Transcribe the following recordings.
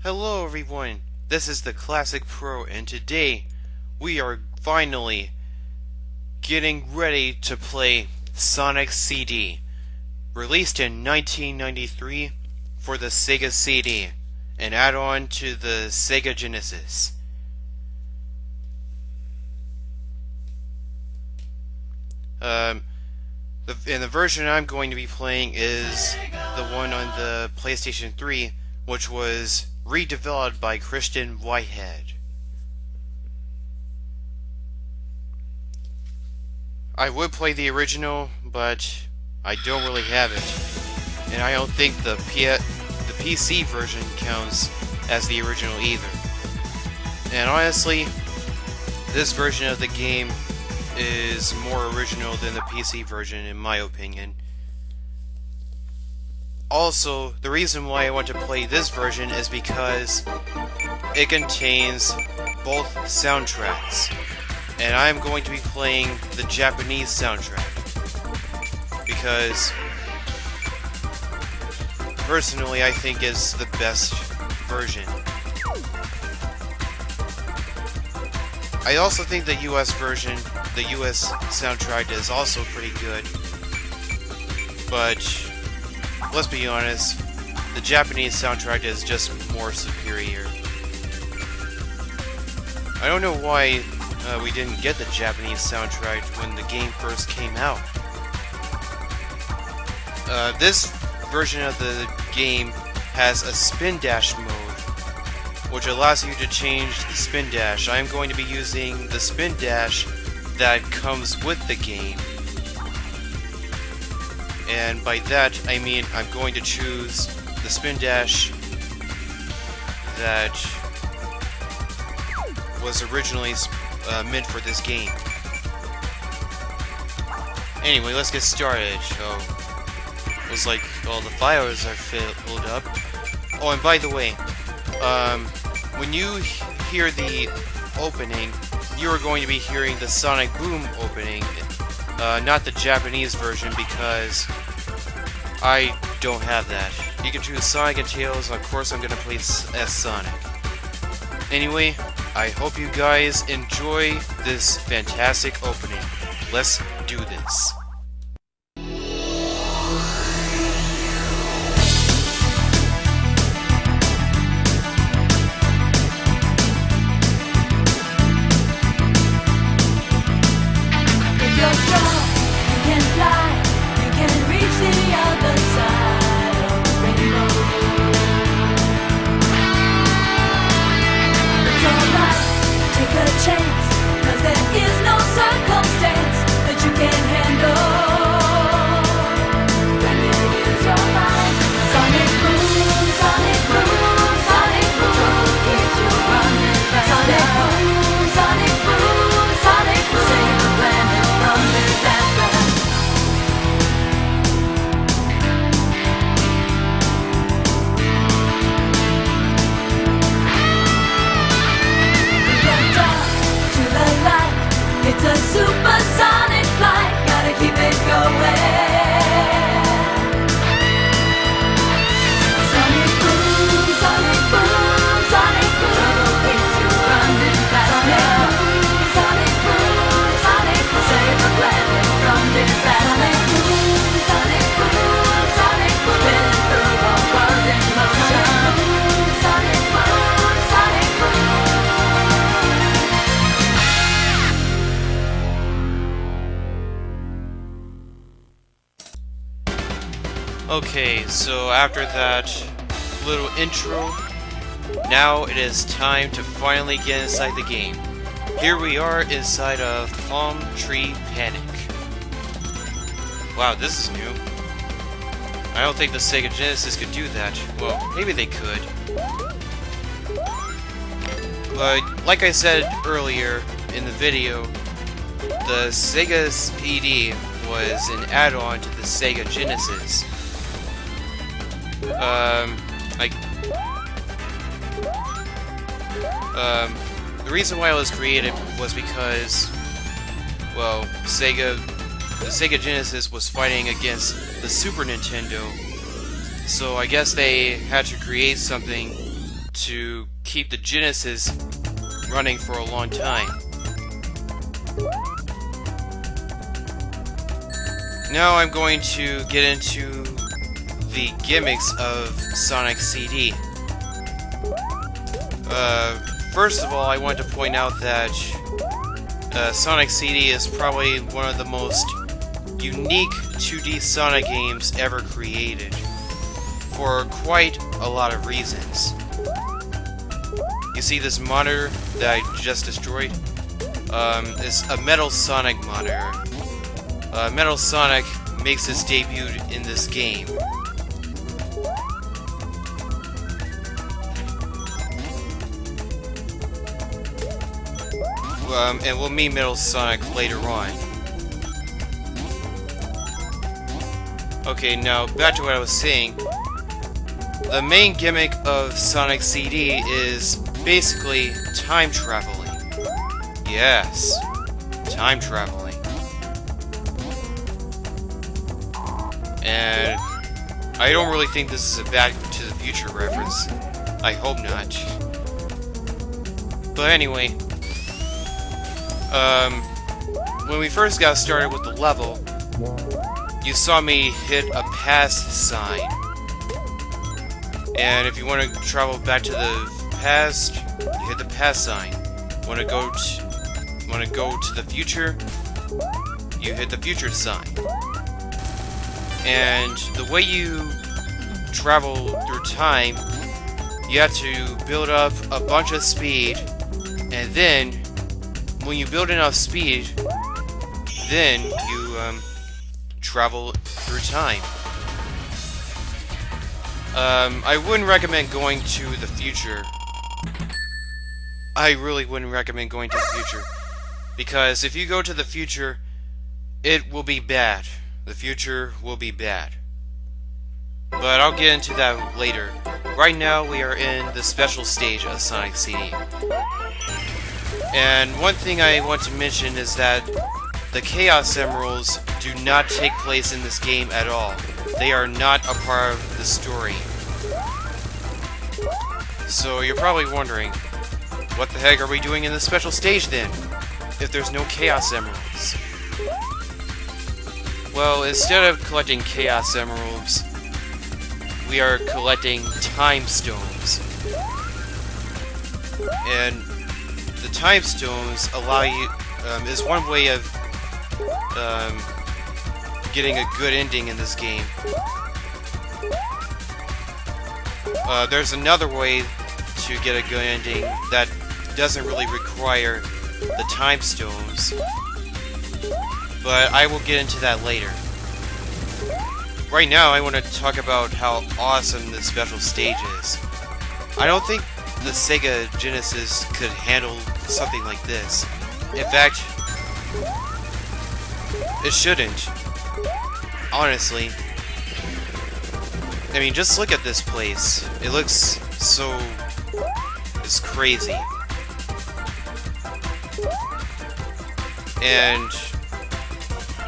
Hello everyone, this is the Classic Pro, and today we are finally getting ready to play Sonic CD, released in 1993 for the Sega CD, an add-on to the Sega Genesis. And the version I'm going to be playing is the one on the PlayStation 3, which was redeveloped by Christian Whitehead. I would play the original, but I don't really have it, and I don't think the PC version counts as the original either. And honestly, this version of the game is more original than the PC version in my opinion. Also, the reason why I want to play this version is because it contains both soundtracks, and I'm going to be playing the Japanese soundtrack because personally I think it's the best version. I also think the US version, the US soundtrack, is also pretty good, but let's be honest, the Japanese soundtrack is just more superior. I don't know why we didn't get the Japanese soundtrack when the game first came out. This version of the game has a spin dash mode, which allows you to change the spin dash. I'm going to be using the spin dash that comes with the game. And by that, I mean I'm going to choose the spin dash that was originally meant for this game. Anyway, let's get started. Looks like all the files are filled up. Oh, and by the way, when you hear the opening, you are going to be hearing the Sonic Boom opening, not the Japanese version, because I don't have that. You can choose Sonic and Tails. Of course I'm going to play as Sonic. Anyway, I hope you guys enjoy this fantastic opening. Let's do this. Okay, so after that little intro, now it is time to finally get inside the game. Here we are inside of Palm Tree Panic. Wow, this is new. I don't think the Sega Genesis could do that. Well, maybe they could. But like I said earlier in the video, the Sega CD was an add-on to the Sega Genesis. The reason why it was created was because, well, the Sega Genesis was fighting against the Super Nintendo, so I guess they had to create something to keep the Genesis running for a long time. Now I'm going to get into the gimmicks of Sonic CD. First of all, I want to point out that Sonic CD is probably one of the most unique 2D Sonic games ever created, for quite a lot of reasons. You see this monitor that I just destroyed? Is a Metal Sonic monitor. Metal Sonic makes his debut in this game. And we'll meet Metal Sonic later on. Okay, now back to what I was saying. The main gimmick of Sonic CD is basically time traveling. Yes, time traveling. And I don't really think this is a Back to the Future reference. I hope not. But anyway, when we first got started with the level, you saw me hit a pass sign. And if you want to travel back to the past, you hit the pass sign. Want to go to the future, you hit the future sign. And the way you travel through time, you have to build up a bunch of speed, and then when you build enough speed, then you travel through time. I wouldn't recommend going to the future. I really wouldn't recommend going to the future, because if you go to the future, it will be bad. The future will be bad. But I'll get into that later. Right now, we are in the special stage of Sonic CD. And one thing I want to mention is that the Chaos Emeralds do not take place in this game at all. They are not a part of the story. So you're probably wondering, what the heck are we doing in the special stage then, if there's no Chaos Emeralds? Well, instead of collecting Chaos Emeralds, we are collecting Time Stones. And the Time Stones allow you, is one way of getting a good ending in this game. There's another way to get a good ending that doesn't really require the Time Stones, but I will get into that later. Right now, I want to talk about how awesome this special stage is. I don't think the Sega Genesis could handle something like this. In fact, it shouldn't. Honestly. I mean, just look at this place. It looks so... it's crazy. And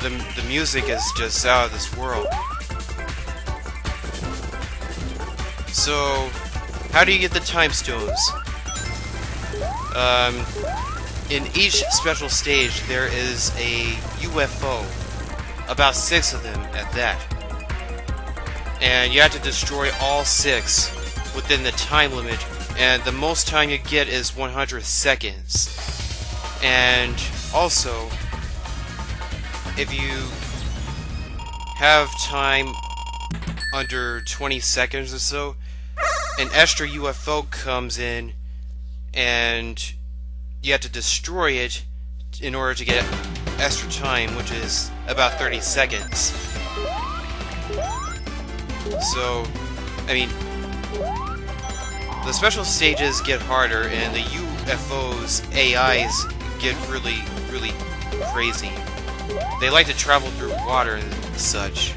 the music is just out of this world. So, how do you get the Time Stones? In each special stage, there is a UFO. About 6 of them at that. And you have to destroy all 6 within the time limit, and the most time you get is 100 seconds. And also, if you have time under 20 seconds or so, an extra UFO comes in, and you have to destroy it in order to get extra time, which is about 30 seconds. So, I mean, the special stages get harder, and the UFO's AIs get really, really crazy. They like to travel through water and such.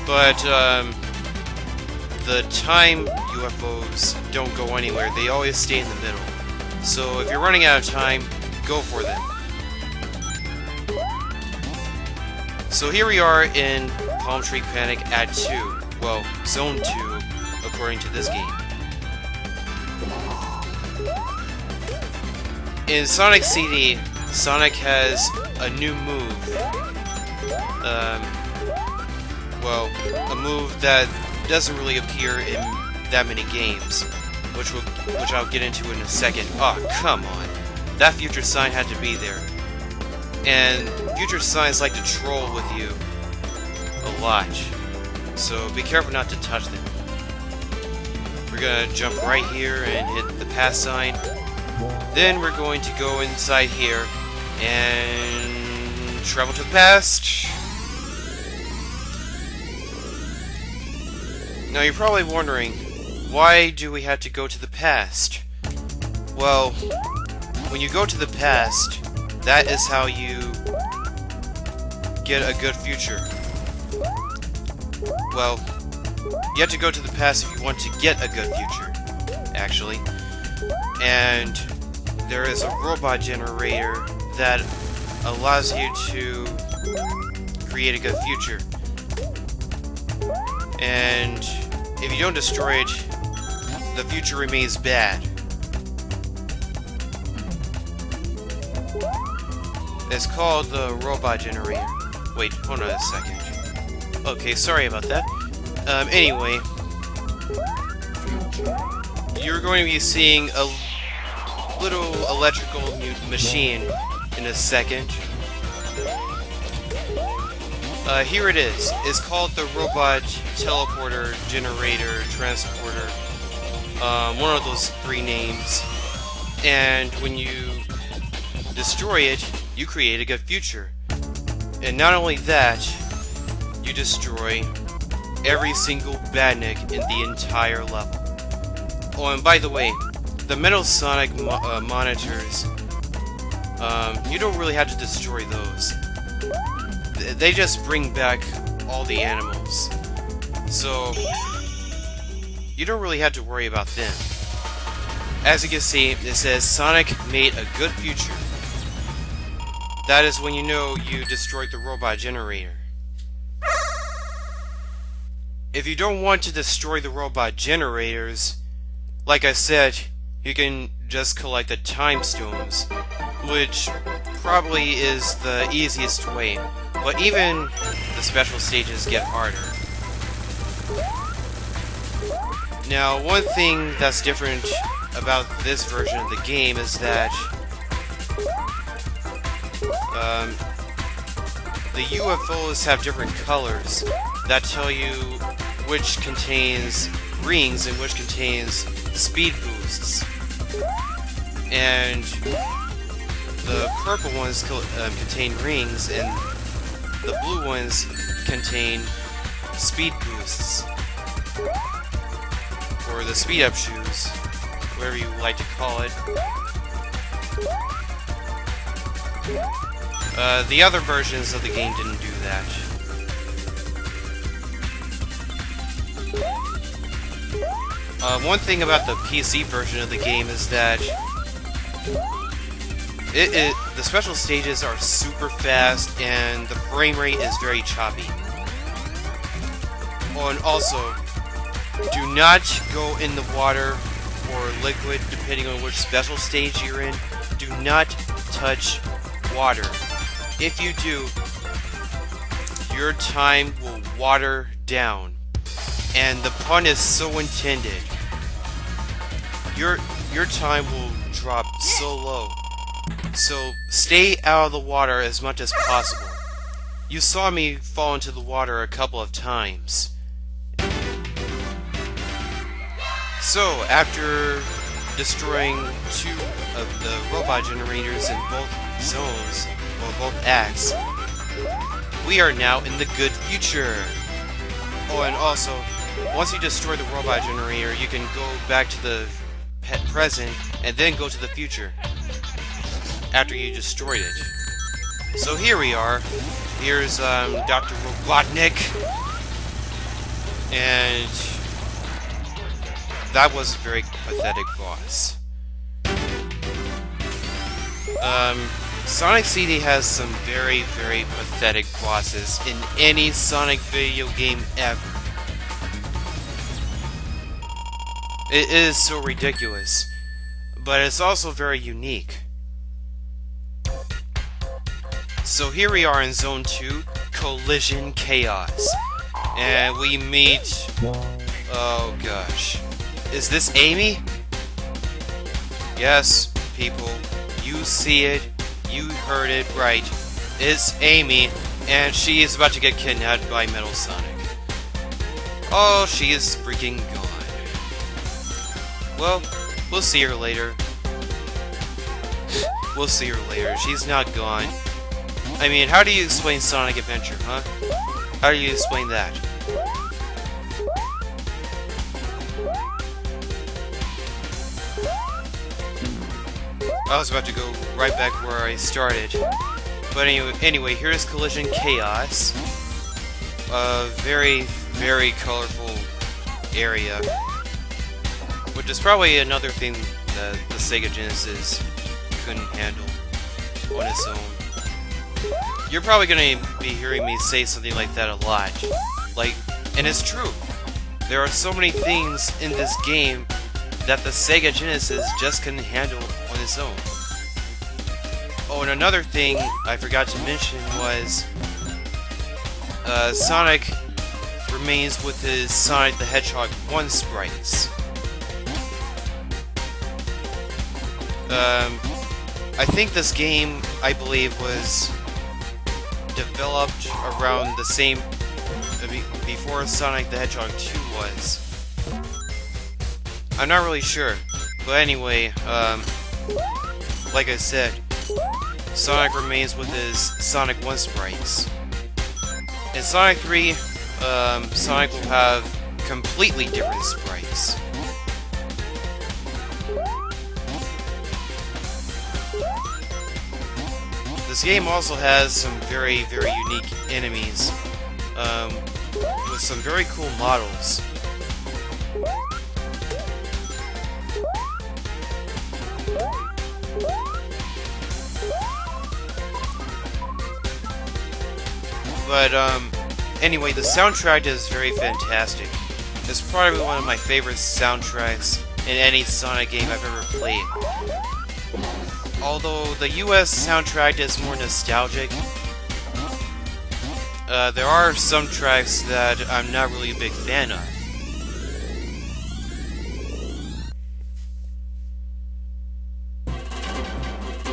But, the time UFOs don't go anywhere. They always stay in the middle. So, if you're running out of time, go for them. So here we are in Palm Tree Panic Act 2. Well, Zone 2. according to this game. In Sonic CD, Sonic has a new move. Well, a move that doesn't really appear in that many games, which I'll get into in a second. Oh, come on. That future sign had to be there. And future signs like to troll with you a lot. So be careful not to touch them. We're gonna jump right here and hit the pass sign. Then we're going to go inside here and travel to the past. Now you're probably wondering, why do we have to go to the past? Well, when you go to the past, that is how you get a good future. Well, you have to go to the past if you want to get a good future, actually. And there is a robot generator that allows you to create a good future. And if you don't destroy it, the future remains bad. It's called the robot generator. Wait, hold on a second. Okay, sorry about that. Anyway, you're going to be seeing a little electrical machine in a second. Here it is. It's called the robot teleporter, generator, transporter. One of those three names. And when you destroy it, you create a good future. And not only that, you destroy every single badnik in the entire level. Oh, and by the way, the Metal Sonic monitors, you don't really have to destroy those. They just bring back all the animals. So, you don't really have to worry about them. As you can see, it says Sonic made a good future. That is when you know you destroyed the robot generator. If you don't want to destroy the robot generators, like I said, you can just collect the time stones, which probably is the easiest way, but even the special stages get harder. Now, one thing that's different about this version of the game is that the UFOs have different colors that tell you which contains rings and which contains speed boosts. And the purple ones contain rings, and the blue ones contain speed boosts. Or the speed up shoes, whatever you like to call it. The other versions of the game didn't do that. One thing about the PC version of the game is that the special stages are super fast and the frame rate is very choppy. Oh, and also, do not go in the water or liquid depending on which special stage you're in. Do not touch water. If you do, your time will water down. And the pun is so intended. Your time will drop so low. So stay out of the water as much as possible. You saw me fall into the water a couple of times. So, after destroying 2 of the robot generators in both zones, or both acts, we are now in the good future. Oh, and also, once you destroy the robot generator, you can go back to the present and then go to the future after you destroyed it. So here we are. Here's Dr. Robotnik, and that was a very pathetic boss. Sonic CD has some very, very pathetic bosses in any Sonic video game ever. It is so ridiculous, but it's also very unique. So here we are in Zone 2, Collision Chaos. And we meet... Oh gosh. Is this Amy? Yes, people. You see it. You heard it right. It's Amy, and she is about to get kidnapped by Metal Sonic. Oh, she is freaking gone. Well, we'll see her later. We'll see her later. She's not gone. I mean, how do you explain Sonic Adventure, huh? How do you explain that? I was about to go right back where I started. But anyway, here's Collision Chaos. A very, very colorful area. Which is probably another thing that the Sega Genesis couldn't handle on its own. You're probably gonna be hearing me say something like that a lot. And it's true. There are so many things in this game that the Sega Genesis just couldn't handle on its own. Oh, and another thing I forgot to mention was Sonic remains with his Sonic the Hedgehog 1 sprites. I think this game, I believe, was developed around the same... before Sonic the Hedgehog 2 was. I'm not really sure. But anyway, like I said, Sonic remains with his Sonic 1 sprites. In Sonic 3, Sonic will have completely different sprites. This game also has some very, very unique enemies, with some very cool models. But, anyway, the soundtrack is very fantastic. It's probably one of my favorite soundtracks in any Sonic game I've ever played. Although the US soundtrack is more nostalgic, there are some tracks that I'm not really a big fan of.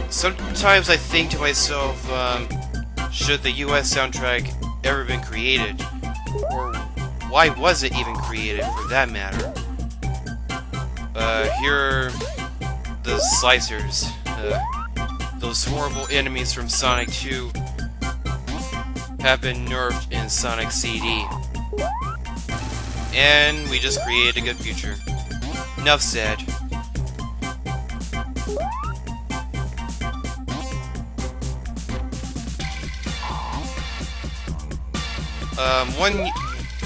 Sometimes I think to myself, should the US soundtrack ever been created? Or why was it even created, for that matter? Here are the slicers. Those horrible enemies from Sonic 2 have been nerfed in Sonic CD. And we just created a good future. Enough said.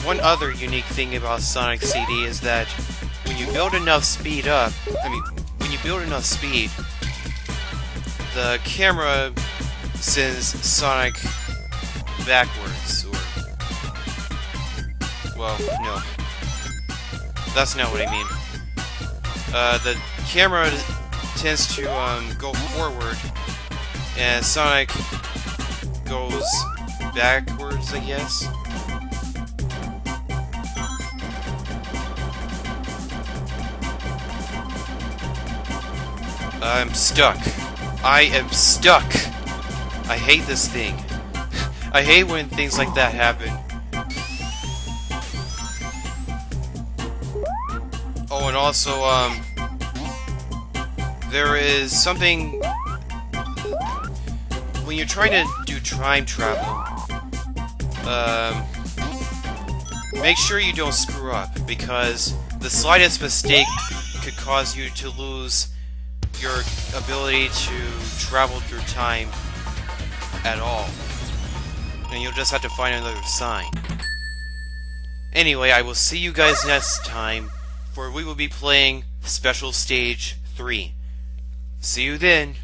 One other unique thing about Sonic CD is that when you build enough speed up, when you build enough speed, the camera sends Sonic backwards, or... well, no. That's not what I mean. The camera tends to, go forward, and Sonic goes backwards, I guess? I'm stuck. I am stuck! I hate this thing. I hate when things like that happen. Oh, and also, there is something... when you're trying to do time travel, make sure you don't screw up, because the slightest mistake could cause you to lose your ability to travel through time at all. And you'll just have to find another sign. Anyway, I will see you guys next time, for we will be playing Special Stage 3. See you then!